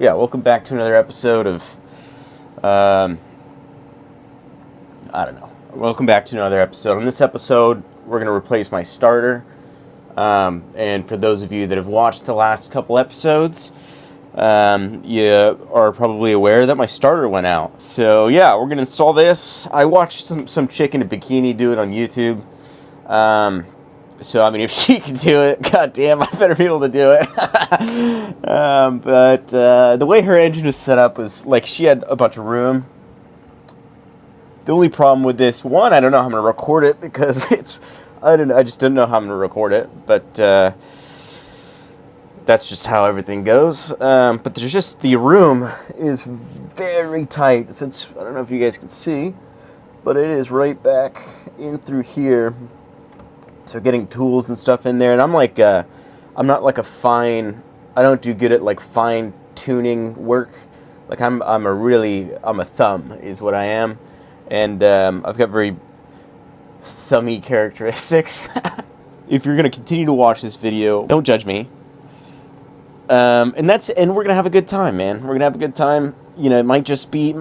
Yeah, welcome back to another episode of, Welcome back to another episode. On this episode, we're going to replace my starter. And for those of you that have watched the last couple episodes, you are probably aware that my starter went out. So yeah, we're going to install this. I watched some chick in a bikini do it on YouTube. So, I mean, if she can do it, goddamn, I better be able to do it. But the way her engine was set up was, like, she had a bunch of room. The only problem with this, one, I don't know how I'm going to record it, because I just don't know how I'm going to record it, but that's just how everything goes. But there's just, the room is very tight, since, I don't know if you guys can see, but it is right back in through here. So getting tools and stuff in there, and I'm like, I'm not like I don't do good at like fine tuning work. Like I'm a thumb is what I am, and I've got very thummy characteristics. If you're gonna continue to watch this video, don't judge me. And we're gonna have a good time, man. We're gonna have a good time. You know, it might just be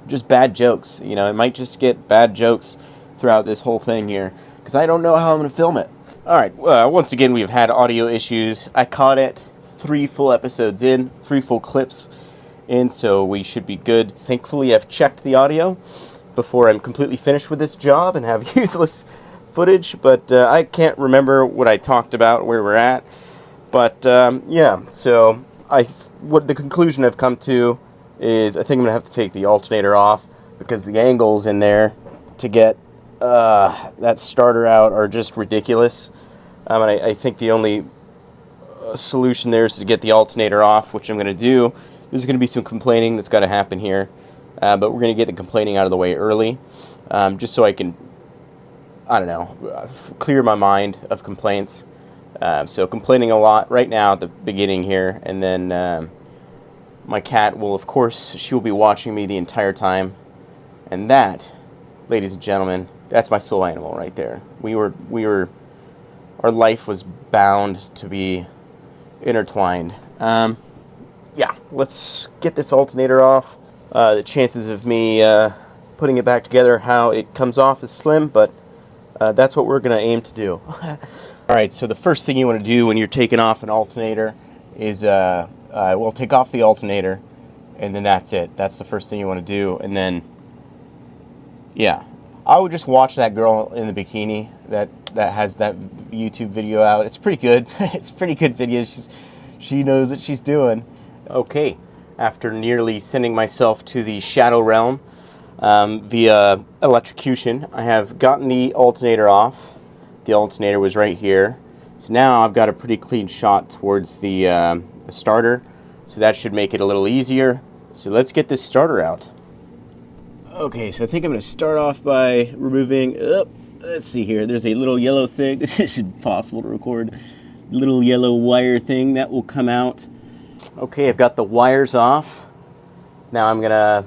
just bad jokes. You know, it might just get bad jokes throughout this whole thing here, because I don't know how I'm going to film it. Alright, once again, we've had audio issues. I caught it 3 full episodes in, 3 full clips in, so we should be good. Thankfully, I've checked the audio before I'm completely finished with this job and have useless footage, but I can't remember what I talked about, where we're at. But, yeah, so what the conclusion I've come to is I think I'm going to have to take the alternator off, because the angles in there to get that starter out are just ridiculous. And I think the only solution there is to get the alternator off, which I'm going to do. There's going to be some complaining that's got to happen here, but we're going to get the complaining out of the way early, just so I can, clear my mind of complaints. So complaining a lot right now at the beginning here, and then my cat will, of course, she will be watching me the entire time, and that, ladies and gentlemen, that's my soul animal right there. Our life was bound to be intertwined. Yeah, let's get this alternator off. The chances of me putting it back together, how it comes off, is slim, but that's what we're going to aim to do. Alright, so the first thing you want to do when you're taking off an alternator is, take off the alternator, and then that's it. That's the first thing you want to do, and then, yeah. I would just watch that girl in the bikini that has that YouTube video out. It's pretty good. It's a pretty good video. She knows what she's doing. Okay, after nearly sending myself to the shadow realm via electrocution, I have gotten the alternator off. The alternator was right here. So now I've got a pretty clean shot towards the starter. So that should make it a little easier. So let's get this starter out. Okay, so I think I'm going to start off by removing, let's see here, there's a little yellow thing. This is impossible to record. Little yellow wire thing that will come out. Okay, I've got the wires off. Now I'm going to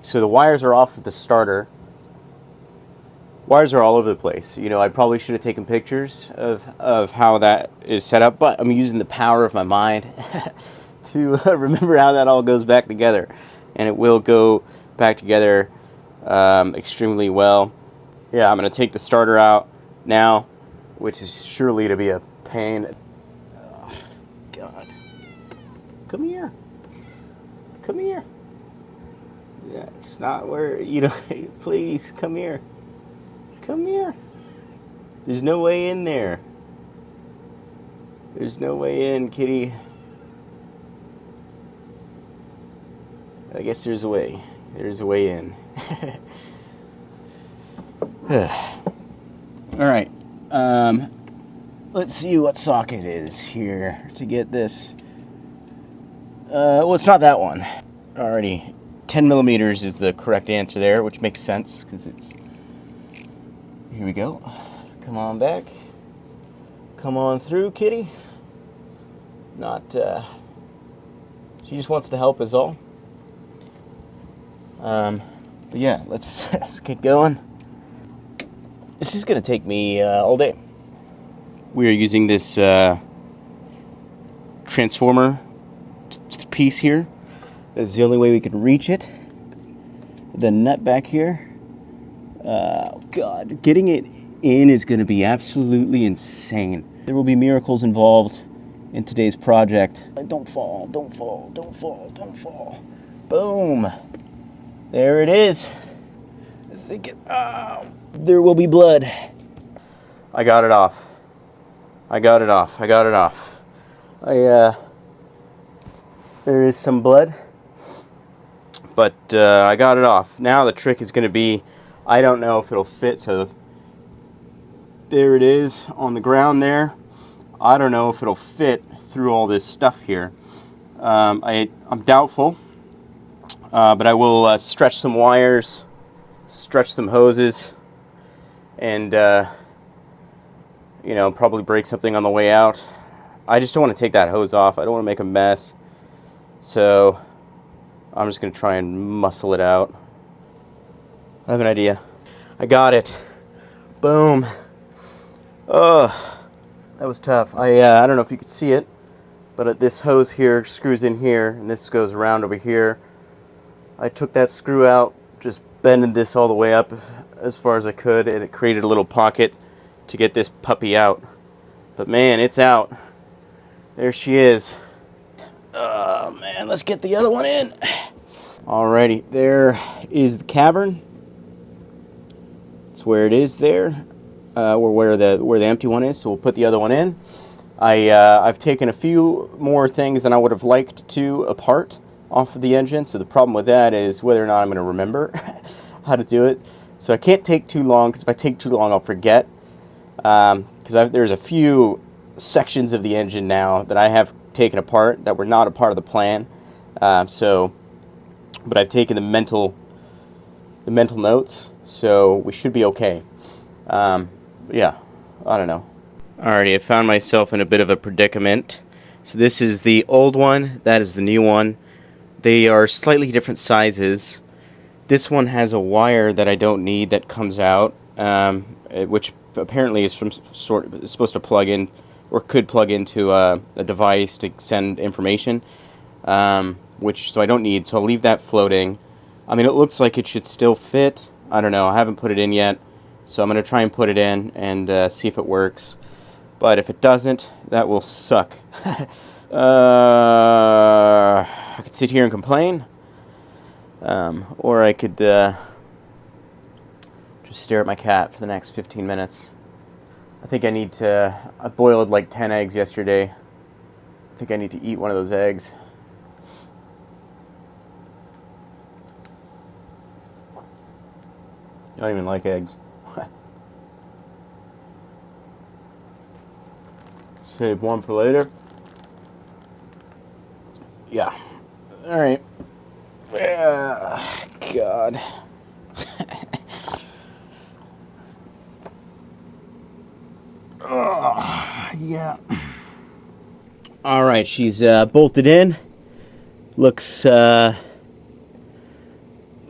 so the wires are off of the starter. Wires are all over the place. You know, I probably should have taken pictures of how that is set up, but I'm using the power of my mind to remember how that all goes back together. And it will go back together extremely well. Yeah, I'm going to take the starter out now, which is surely to be a pain. Oh, God. Come here. Come here. Yeah, it's not where, please, come here. Come here. There's no way in there. There's no way in, kitty. I guess there's a way. There's a way in. Alright. Let's see what socket is here to get this. Well, it's not that one. Alrighty. 10 millimeters is the correct answer there, which makes sense, because it's... Here we go. Come on back. Come on through, kitty. Not, she just wants to help us all. But yeah, let's get going. This is going to take me all day. We are using this transformer piece here. That's the only way we can reach it. The nut back here. God, getting it in is going to be absolutely insane. There will be miracles involved in today's project. Don't fall, don't fall, don't fall, don't fall. Boom. There it is. I think there will be blood. I got it off. I got it off. I got it off. There is some blood, but I got it off. Now the trick is going to be, I don't know if it'll fit, so there it is on the ground there. I don't know if it'll fit through all this stuff here. I'm doubtful, but I will stretch some wires, stretch some hoses, and you know, probably break something on the way out. I just don't want to take that hose off. I don't want to make a mess. So I'm just going to try and muscle it out. I have an idea. I got it. Boom. Oh, that was tough. I don't know if you could see it, but this hose here screws in here, and this goes around over here. I took that screw out, just bended this all the way up as far as I could, and it created a little pocket to get this puppy out. But man, it's out. There she is. Oh man, let's get the other one in. Alrighty, there is the cavern. It's where it is there, or where the empty one is. So we'll put the other one in. I've taken a few more things than I would have liked to apart off of the engine. So the problem with that is whether or not I'm going to remember how to do it. So I can't take too long, because if I take too long, I'll forget. Because there's a few sections of the engine now that I have taken apart that were not a part of the plan. But I've taken the mental notes, so we should be okay. Yeah, I don't know. Alrighty, I found myself in a bit of a predicament. So this is the old one, that is the new one. They are slightly different sizes. This one has a wire that I don't need that comes out, which apparently is supposed to plug in, or could plug into a device to send information, so I don't need, so I'll leave that floating. I mean, it looks like it should still fit. I don't know, I haven't put it in yet, so I'm going to try and put it in and see if it works. But if it doesn't, that will suck. I could sit here and complain, or I could just stare at my cat for the next 15 minutes. I think I boiled like 10 eggs yesterday. I think I need to eat one of those eggs. I don't even like eggs. Save one for later. Yeah. Alright. God. Oh, yeah. Alright, she's bolted in. Looks good,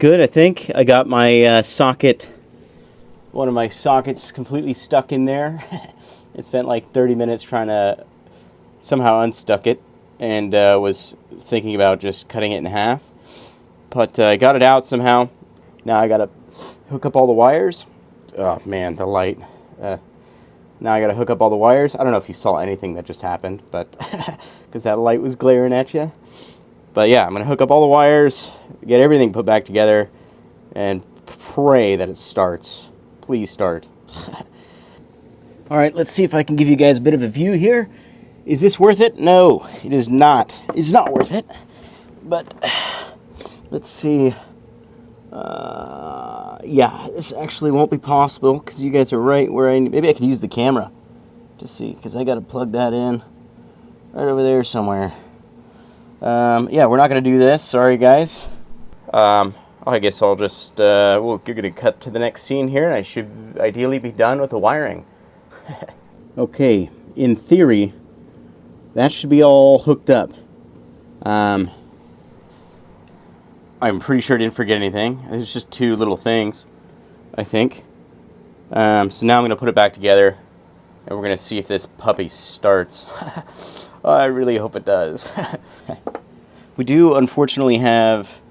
I think. I got my socket, one of my sockets completely stuck in there. It spent like 30 minutes trying to somehow unstuck it, and was thinking about just cutting it in half. But I got it out somehow. Now I gotta hook up all the wires. Oh man, the light. Now I gotta hook up all the wires. I don't know if you saw anything that just happened, but because that light was glaring at you. But yeah, I'm gonna hook up all the wires, get everything put back together, and pray that it starts. Please start. Alright, let's see if I can give you guys a bit of a view here. Is this worth it? No, it is not. It's not worth it. But let's see. Yeah, this actually won't be possible because you guys are right where maybe I could use the camera to see, because I got to plug that in right over there somewhere. Yeah, we're not going to do this. Sorry, guys. I guess I'll just we're going to cut to the next scene here, and I should ideally be done with the wiring. Okay, in theory, that should be all hooked up. I'm pretty sure I didn't forget anything. It's just two little things, I think. So now I'm going to put it back together and we're going to see if this puppy starts. I really hope it does. We do unfortunately have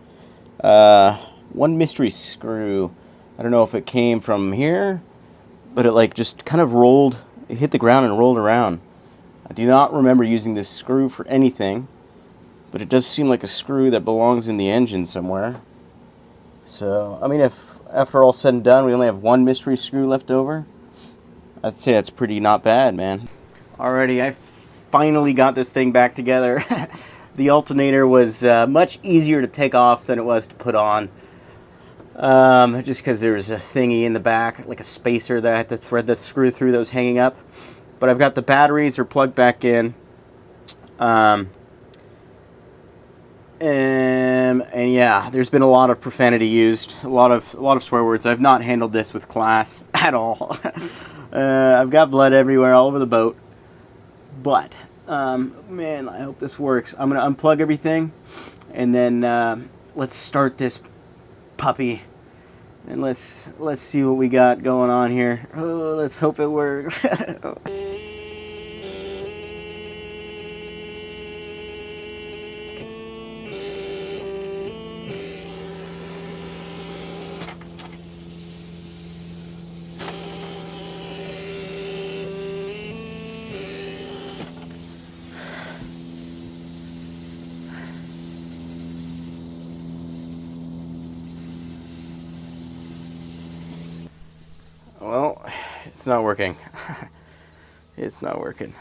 one mystery screw. I don't know if it came from here, but it like just kind of rolled, it hit the ground and rolled around. I do not remember using this screw for anything, but it does seem like a screw that belongs in the engine somewhere. So, I mean, if after all said and done, we only have one mystery screw left over, I'd say that's pretty not bad, man. Alrighty, I finally got this thing back together. The alternator was much easier to take off than it was to put on. Just because there was a thingy in the back, like a spacer that I had to thread the screw through that was hanging up. But I've got the batteries are plugged back in. And yeah, there's been a lot of profanity used, a lot of swear words. I've not handled this with class at all. I've got blood everywhere, all over the boat. But man, I hope this works. I'm gonna unplug everything, and then let's start this puppy, and let's see what we got going on here. Oh, let's hope it works. Well, it's not working. It's not working.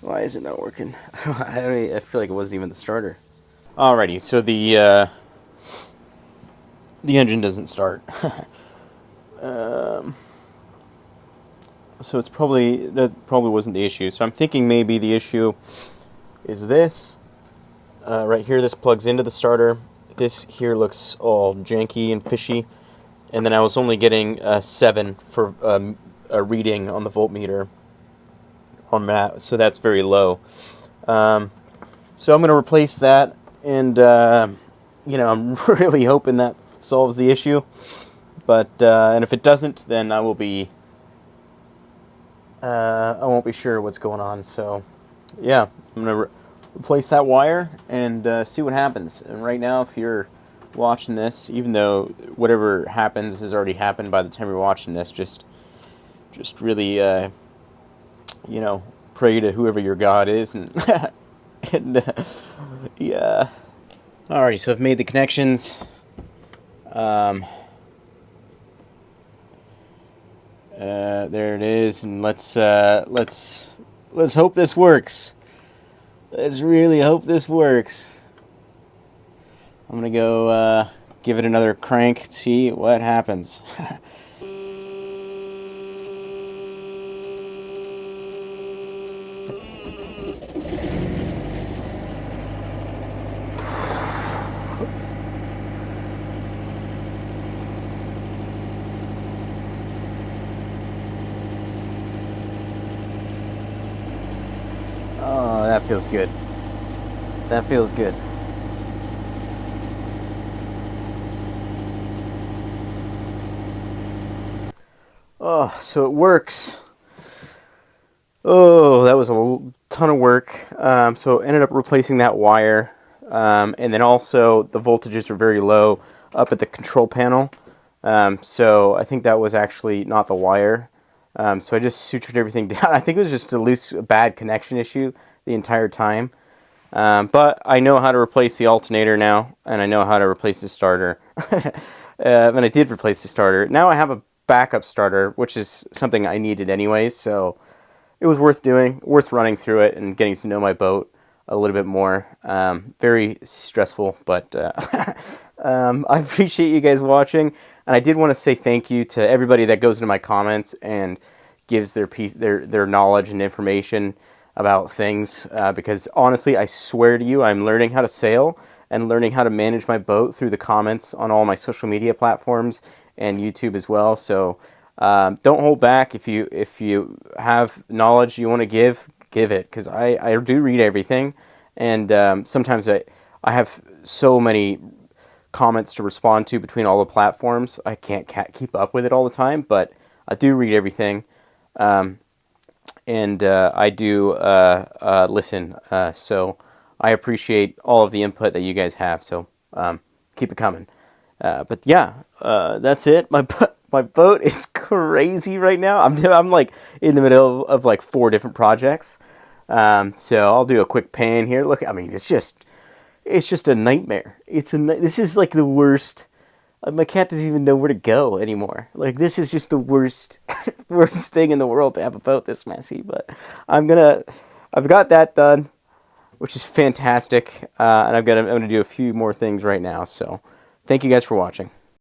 Why is it not working? I feel like it wasn't even the starter. Alrighty, so the engine doesn't start. So that probably wasn't the issue. So I'm thinking maybe the issue is this. Right here, this plugs into the starter. This here looks all janky and fishy. And then I was only getting 7 for a reading on the voltmeter on that, so that's very low. So I'm going to replace that, and you know, I'm really hoping that solves the issue. But and if it doesn't, then I won't be sure what's going on. So yeah, I'm going to replace that wire and see what happens. And right now, if you're watching this, even though whatever happens has already happened by the time you're watching this, just really you know, pray to whoever your God is, and and yeah. Alrighty, so I've made the connections. There it is, and let's hope this works. Let's really hope this works. I'm gonna go give it another crank, see what happens. Oh, that feels good. That feels good. Oh, so it works. Oh, that was a ton of work. So I ended up replacing that wire. And then also the voltages are very low up at the control panel. So I think that was actually not the wire. So I just sutured everything down. I think it was just a bad connection issue the entire time. But I know how to replace the alternator now, and I know how to replace the starter. And I did replace the starter. Now I have a backup starter, which is something I needed anyways, so it was worth doing, worth running through it and getting to know my boat a little bit more. Very stressful, but I appreciate you guys watching, and I did want to say thank you to everybody that goes into my comments and gives their knowledge and information about things, because honestly, I swear to you, I'm learning how to sail and learning how to manage my boat through the comments on all my social media platforms and YouTube as well. So don't hold back. If you have knowledge you want to give it, because I do read everything, and sometimes I have so many comments to respond to between all the platforms. I can't keep up with it all the time, but I do read everything. And I do listen. So I appreciate all of the input that you guys have. So keep it coming. But yeah, that's it. My boat is crazy right now. I'm like in the middle of like 4 different projects. So I'll do a quick pan here. Look, I mean, it's just a nightmare. This is like the worst. My cat doesn't even know where to go anymore. Like, this is just the worst, worst thing in the world to have a boat this messy. But I've got that done, which is fantastic. And I'm gonna do a few more things right now. So, thank you guys for watching.